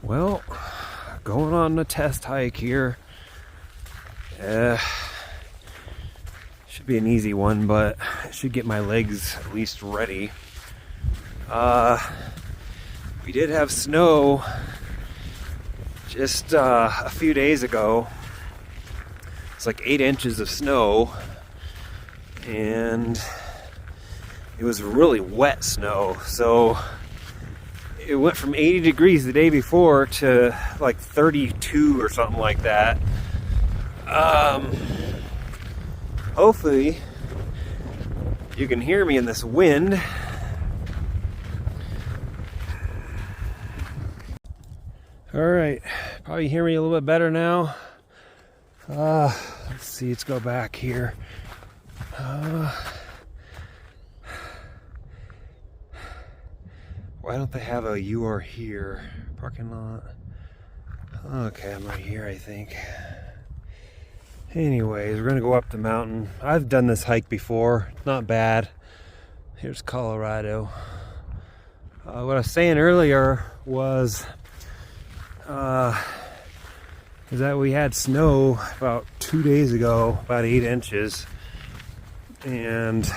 Well, going on a test hike here. Should be an easy one, but I should get my legs at least ready. We did have snow just a few days ago. It's like 8 inches of snow, and it was really wet snow. So it went from 80 degrees the day before to like 32 or something like that. Hopefully you can hear me in this wind. All right, probably hear me a little bit better now. Let's see, let's go back here. Why don't they have a "you are here" parking lot? Okay, I'm right here, I think. Anyways, we're gonna go up the mountain. I've done this hike before, it's not bad. Here's Colorado. What I was saying earlier was is that we had snow about 2 days ago, about 8 inches, and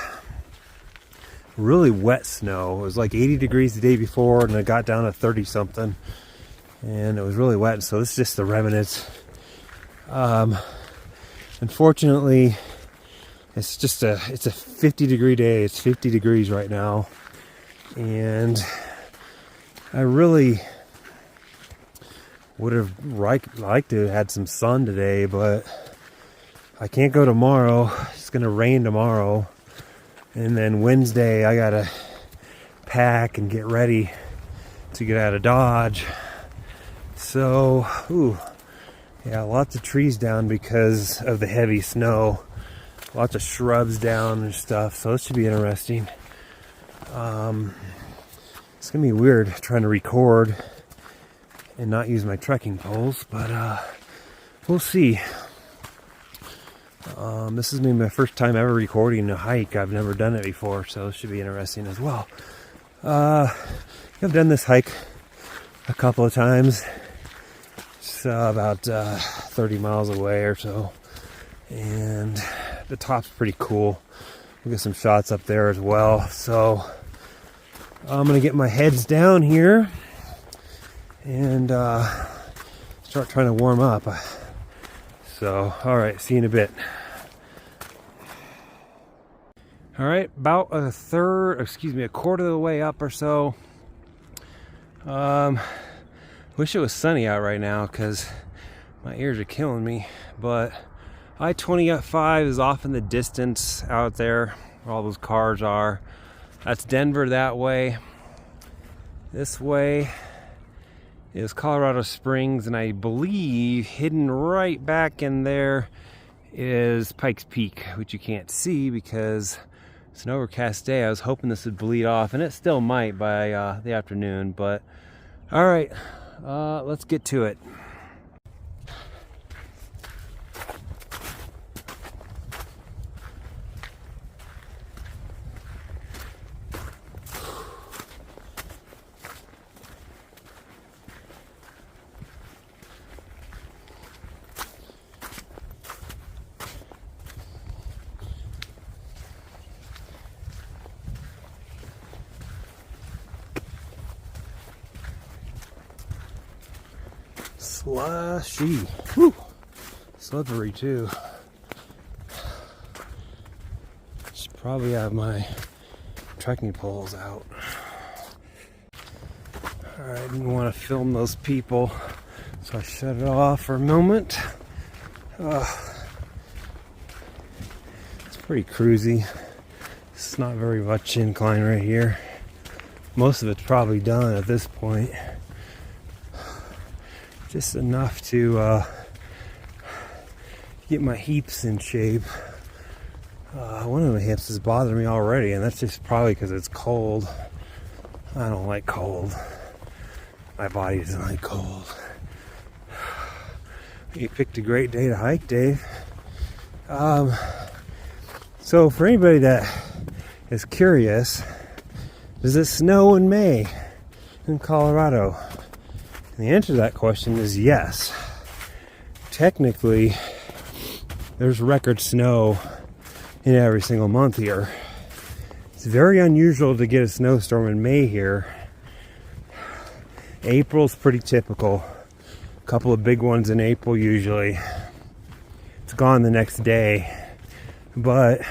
really wet snow. It was like 80 degrees the day before, and it got down to 30 something, and it was really wet. So this is just the remnants. Unfortunately, it's a 50-degree day. It's 50 degrees right now, and I really would have liked to have had some sun today, but I can't go tomorrow. It's gonna rain tomorrow, and then Wednesday I gotta pack and get ready to get out of Dodge. So, yeah, lots of trees down because of the heavy snow. Lots of shrubs down and stuff, so this should be interesting. It's gonna be weird trying to record and not use my trekking poles, but we'll see. This is maybe my first time ever recording a hike. I've never done it before, so it should be interesting as well. I've done this hike a couple of times. It's about 30 miles away or so, and the top's pretty cool. We'll get some shots up there as well. So I'm gonna get my heads down here and start trying to warm up. So, all right, see you in a bit. All right, about a quarter of the way up or so. Wish it was sunny out right now because my ears are killing me. But I-25 is off in the distance out there where all those cars are. That's Denver that way. This way is Colorado Springs, and I believe hidden right back in there is Pikes Peak, which you can't see because it's an overcast day. I was hoping this would bleed off, and it still might by the afternoon, but all right, let's get to it. Slushy. Whew. Slippery too. Should probably have my trekking poles out. Alright, I didn't want to film those people, so I shut it off for a moment. It's pretty cruisy. It's not very much incline right here. Most of it's probably done at this point. Just enough to get my hips in shape. One of my hips is bothering me already, and that's just probably because it's cold. I don't like cold. My body doesn't like cold. You picked a great day to hike, Dave. So for anybody that is curious, does it snow in May in Colorado? And the answer to that question is yes. Technically, there's record snow in every single month here. It's very unusual to get a snowstorm in May here. April's pretty typical. A couple of big ones in April usually. It's gone the next day. But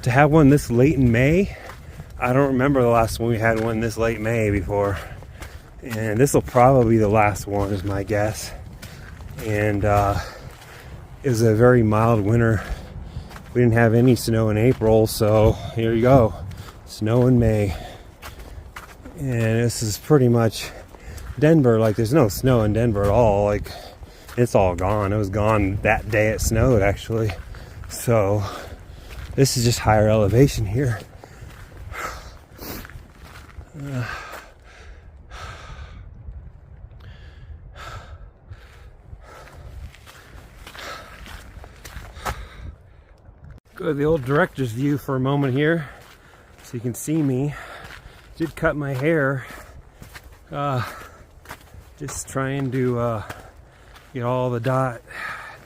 to have one this late in May, I don't remember the last one we had one this late May before. And this will probably be the last one is my guess. And it was a very mild winter. We didn't have any snow in April, so here you go. Snow in May. And this is pretty much Denver. Like, there's no snow in Denver at all. Like, it's all gone. It was gone that day it snowed, actually. So this is just higher elevation here. Go to the old director's view for a moment here so you can see me. Did cut my hair, just trying to get all the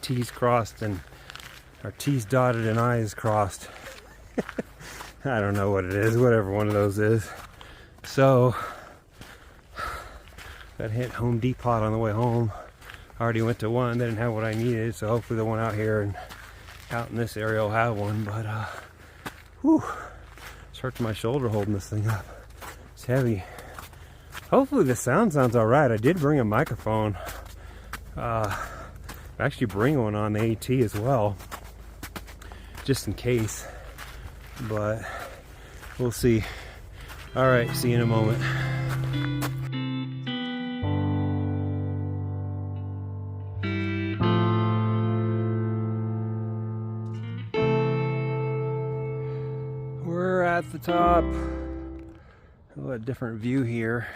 T's crossed and or T's dotted and I's crossed. I don't know what it is, whatever one of those is. So got hit Home Depot on the way home. I already went to one, they didn't have what I needed, so hopefully the one out here and out in this area will have one. But whew, it's hurting my shoulder holding this thing up. It's heavy. Hopefully the sounds all right. I did bring a microphone. Actually bring one on the AT as well, just in case. But we'll see. All right, see you in a moment. We're at the top. A different view here.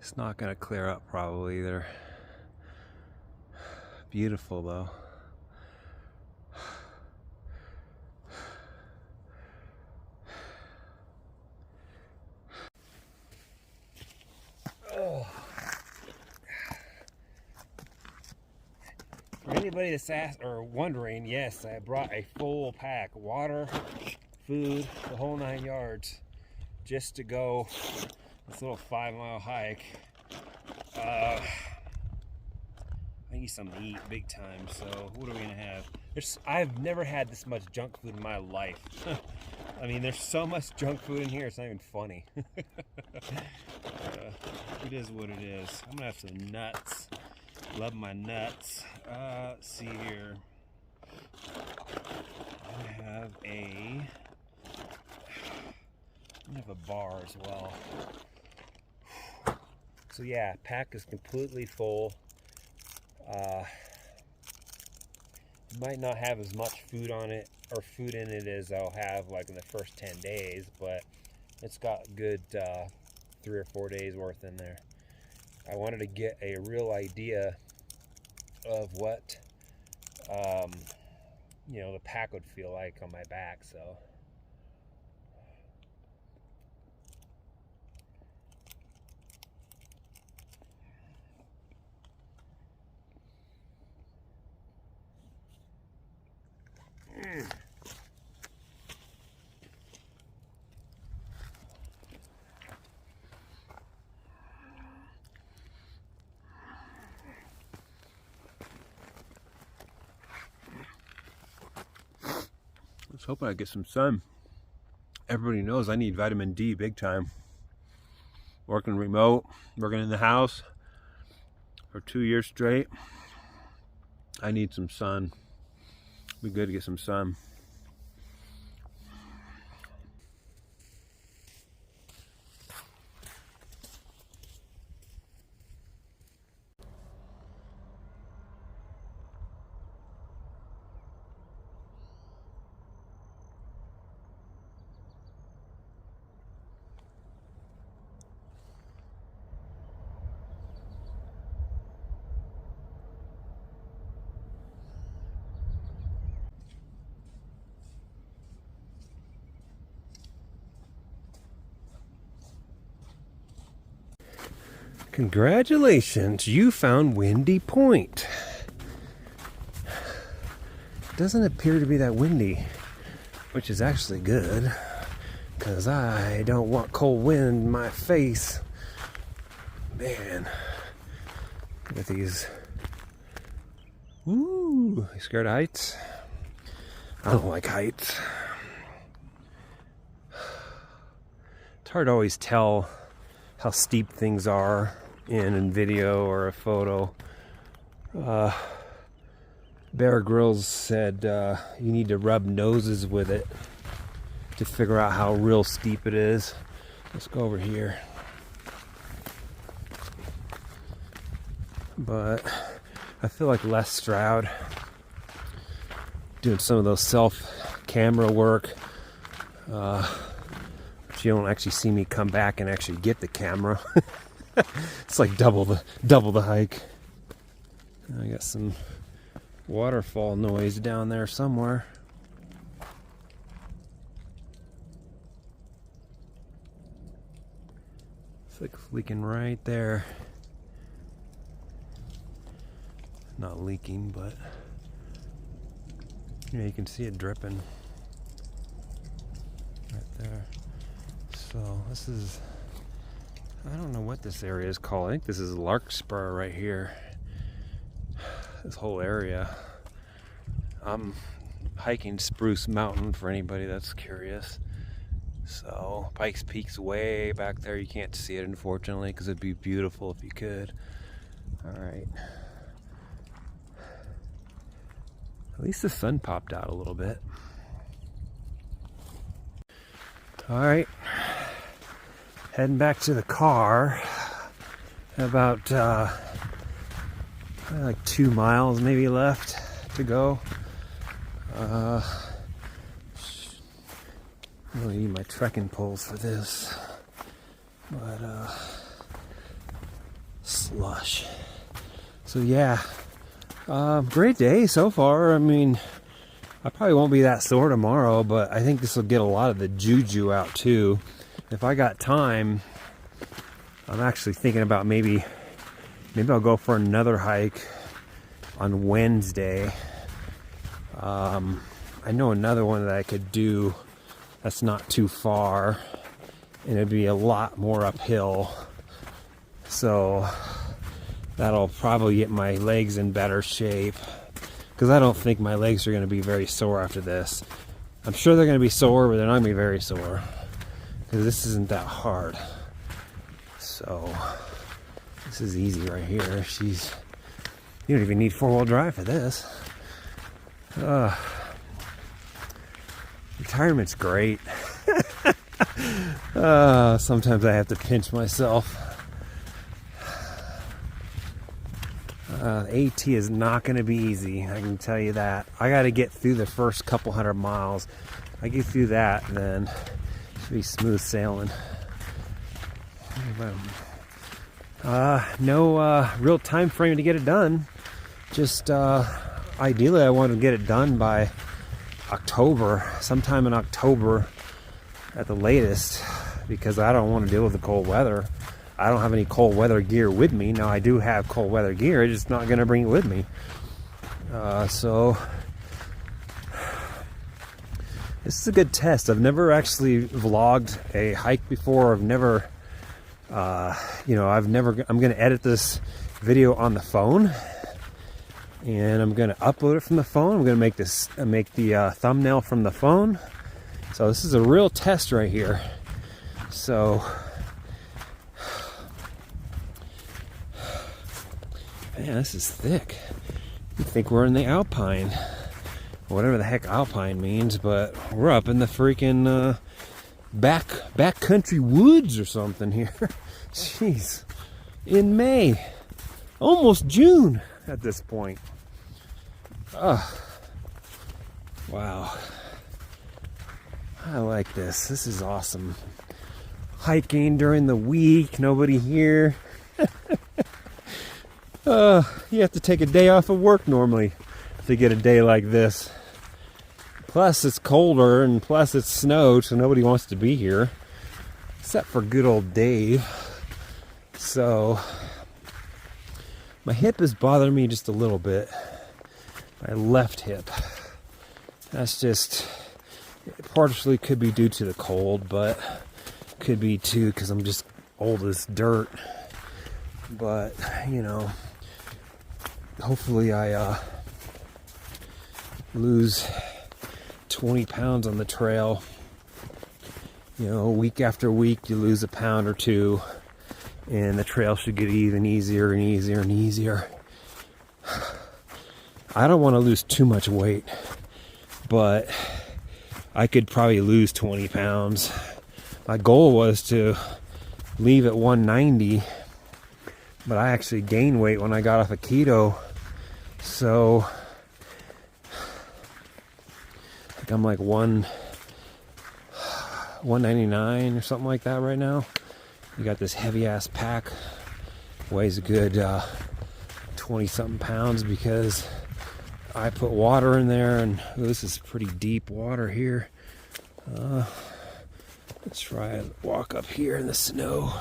It's not going to clear up probably either. Beautiful though. Oh. For anybody that's asked or wondering, yes, I brought a full pack, water, food, the whole 9 yards, just to go this little 5-mile hike. I need something to eat big time, so what are we gonna have? I've never had this much junk food in my life. I mean, there's so much junk food in here, it's not even funny. It is what it is. I'm gonna have some nuts. Love my nuts. Let's see here. I have a bar as well. So yeah, pack is completely full. Might not have as much food on it or food in it as I'll have like in the first 10 days, but it's got good 3 or 4 days worth in there. I wanted to get a real idea of what the pack would feel like on my back, so I was hoping I'd get some sun. Everybody knows I need vitamin D big time. Working remote, working in the house for 2 years straight. I need some sun. Be good to get some sun. Congratulations, you found Windy Point. Doesn't appear to be that windy, which is actually good, because I don't want cold wind in my face. Man, look at these. Ooh, you scared of heights? I don't like heights. It's hard to always tell how steep things are in a video or a photo. Bear Grylls said you need to rub noses with it to figure out how real steep it is. Let's go over here. But I feel like Les Stroud doing some of those self-camera work. But you don't actually see me come back and actually get the camera. It's like double the hike. I got some waterfall noise down there somewhere. It's like leaking right there. Not leaking, but yeah, you can see it dripping right there. So this is, I don't know what this area is called. I think this is Larkspur right here. This whole area. I'm hiking Spruce Mountain for anybody that's curious. So Pikes Peak's way back there. You can't see it, unfortunately, because it'd be beautiful if you could. All right. At least the sun popped out a little bit. All right. Heading back to the car. About like 2 miles maybe left to go. I'm gonna need my trekking poles for this, but slush. So yeah, great day so far. I mean, I probably won't be that sore tomorrow, but I think this will get a lot of the juju out too. If I got time, I'm actually thinking about maybe I'll go for another hike on Wednesday. I know another one that I could do that's not too far, and it'd be a lot more uphill. So that'll probably get my legs in better shape, because I don't think my legs are going to be very sore after this. I'm sure they're going to be sore, but they're not going to be very sore, because this isn't that hard. So this is easy right here. You don't even need four-wheel drive for this. Retirement's great. Sometimes I have to pinch myself. AT is not going to be easy, I can tell you that. I got to get through the first couple 100 miles. I get through that, then it should be smooth sailing. No real time frame to get it done. Just ideally I want to get it done by October, sometime in October at the latest, because I don't want to deal with the cold weather. I don't have any cold weather gear with me. Now I do have cold weather gear, I'm just not going to bring it with me. So this is a good test. I've never actually vlogged a hike before. I'm going to edit this video on the phone, and I'm going to upload it from the phone. I'm going to make the thumbnail from the phone. So this is a real test right here. So man, this is thick. You think we're in the Alpine, whatever the heck Alpine means, but we're up in the freaking backcountry woods or something here. Jeez, in May, almost June at this point. Wow, I like this. This is awesome. Hiking during the week, nobody here. You have to take a day off of work normally to get a day like this. Plus it's colder, and plus it's snowed, so nobody wants to be here except for good old Dave. So my hip is bothering me just a little bit. My left hip. That's just, partially could be due to the cold, but could be too because I'm just old as dirt. But, you know, hopefully I lose 20 pounds on the trail. You know, week after week you lose a pound or two, and the trail should get even easier and easier and easier. I don't want to lose too much weight, but I could probably lose 20 pounds. My goal was to leave at 190, but I actually gained weight when I got off of keto. So I think I'm like 199 or something like that right now. You got this heavy ass pack, weighs a good 20 something pounds because I put water in there, and this is pretty deep water here. Let's try and walk up here in the snow.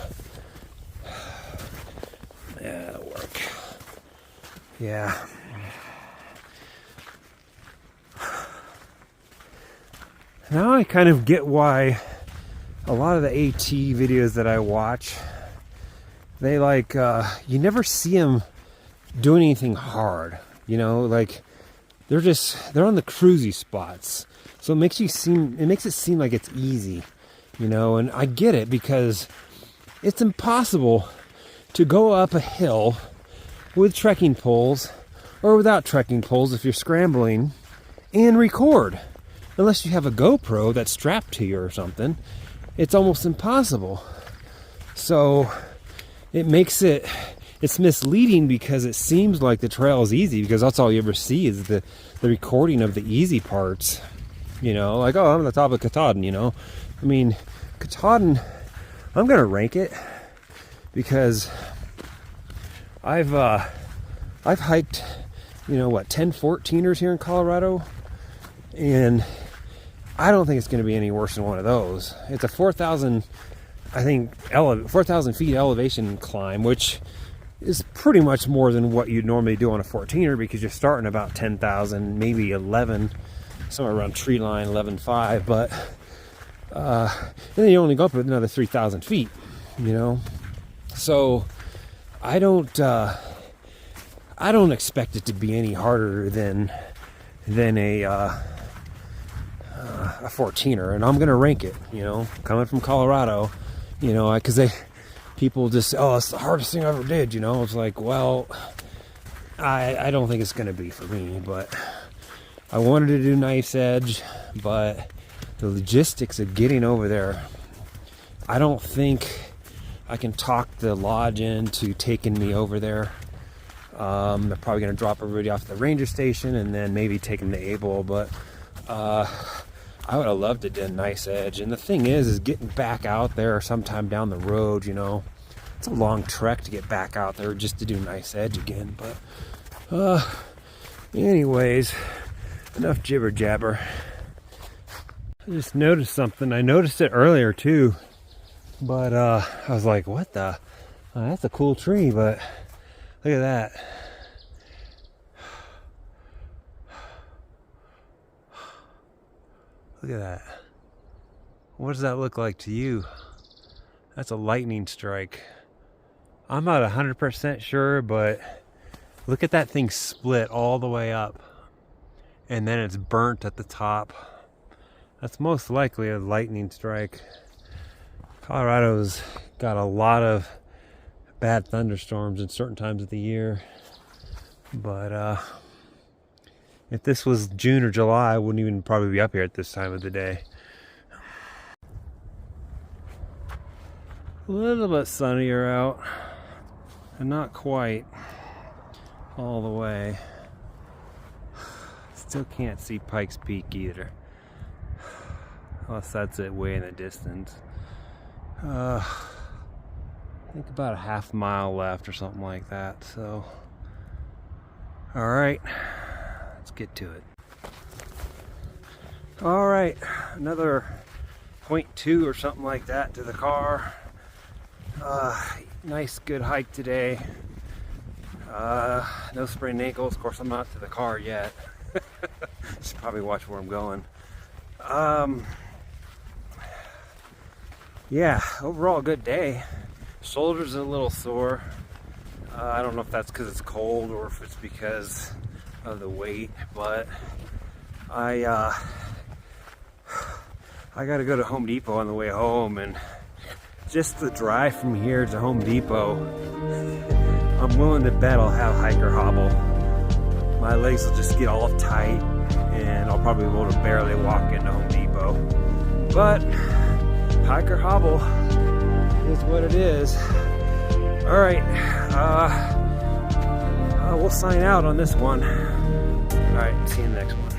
Yeah, that'll work. Yeah. Now I kind of get why a lot of the AT videos that I watch, they like, you never see them doing anything hard. You know, like they're on the cruisy spots. So it makes it seem like it's easy, you know, and I get it because it's impossible to go up a hill with trekking poles or without trekking poles if you're scrambling and record. Unless you have a GoPro that's strapped to you or something, it's almost impossible. So it's misleading because it seems like the trail is easy because that's all you ever see is the recording of the easy parts. You know, like, oh, I'm on the top of Katahdin, you know. I mean, Katahdin, I'm going to rank it because I've hiked, you know, 10 14ers here in Colorado, and I don't think it's going to be any worse than one of those. It's a 4,000, I think, 4,000 feet elevation climb, which is pretty much more than what you'd normally do on a 14er because you're starting about 10,000, maybe 11, somewhere around tree line, 11.5, but then you only go up another 3,000 feet, you know. So I don't expect it to be any harder than a 14er, and I'm gonna rank it, you know, coming from Colorado, you know, because people just, oh, it's the hardest thing I ever did, you know. It's like, well, I don't think it's gonna be for me, but I wanted to do Nice Edge, but the logistics of getting over there, I don't think I can talk the lodge into taking me over there. They're probably going to drop everybody off at the ranger station and then maybe take them to Able, but I would have loved to do Nice Edge. And the thing is getting back out there sometime down the road, you know, it's a long trek to get back out there just to do Nice Edge again. But anyways, enough jibber jabber. I just noticed something. I noticed it earlier too, but I was like, what the? Oh, that's a cool tree, but look at that. Look at that. What does that look like to you? That's a lightning strike. I'm not 100% sure, but look at that thing split all the way up. And then it's burnt at the top. That's most likely a lightning strike. Colorado's got a lot of bad thunderstorms in certain times of the year. But if this was June or July, I wouldn't even probably be up here at this time of the day. A little bit sunnier out, and not quite all the way. Still can't see Pikes Peak either. Unless that's it way in the distance. I think about a half mile left or something like that. So, all right, let's get to it. All right, another 0.2 or something like that to the car. Nice, good hike today. No sprained ankles. Of course, I'm not to the car yet. Should probably watch where I'm going. Yeah, overall good day. Shoulders a little sore. I don't know if that's because it's cold or if it's because of the weight, but I gotta go to Home Depot on the way home, and just the drive from here to Home Depot, I'm willing to bet I'll have hike or hobble. My legs will just get all tight and I'll probably be able to barely walk into Home Depot. But hike or hobble is what it is. Alright, we'll sign out on this one. Alright, see you in the next one.